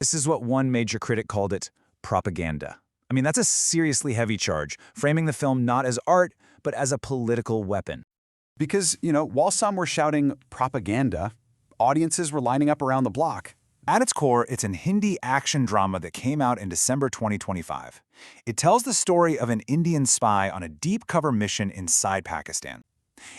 This is what one major critic called it: propaganda. I mean, that's a seriously heavy charge, framing the film not as art, but as a political weapon. Because, while some were shouting propaganda, audiences were lining up around the block. At its core, it's an Hindi action drama that came out in December 2025. It tells the story of an Indian spy on a deep-cover mission inside Pakistan.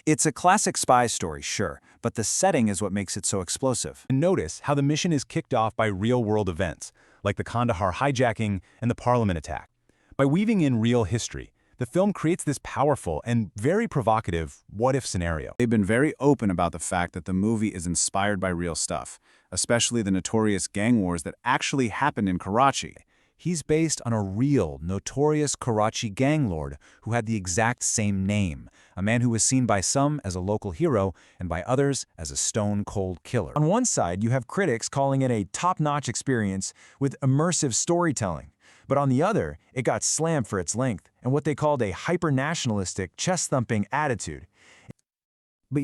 It's a classic spy story, sure, but the setting is what makes it so explosive. And notice how the mission is kicked off by real-world events, like the Kandahar hijacking and the Parliament attack. By weaving in real history, the film creates this powerful and very provocative what-if scenario. They've been very open about the fact that the movie is inspired by real stuff, especially the notorious gang wars that actually happened in Karachi. He's based on a real, notorious Karachi gang lord who had the exact same name, a man who was seen by some as a local hero and by others as a stone-cold killer. On one side, you have critics calling it a top-notch experience with immersive storytelling. But on the other, it got slammed for its length and what they called a hyper-nationalistic, chest-thumping attitude. But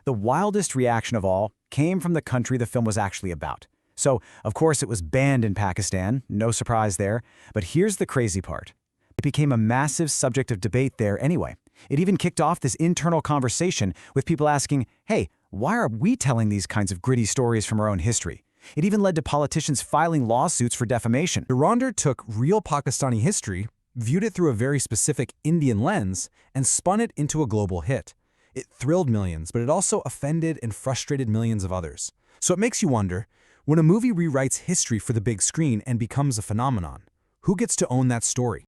the wildest reaction of all came from the country the film was actually about. So, of course, it was banned in Pakistan, no surprise there. But here's the crazy part. It became a massive subject of debate there anyway. It even kicked off this internal conversation with people asking, hey, why are we telling these kinds of gritty stories from our own history? It even led to politicians filing lawsuits for defamation. Durandar took real Pakistani history, viewed it through a very specific Indian lens, and spun it into a global hit. It thrilled millions, but it also offended and frustrated millions of others. So it makes you wonder, when a movie rewrites history for the big screen and becomes a phenomenon, who gets to own that story?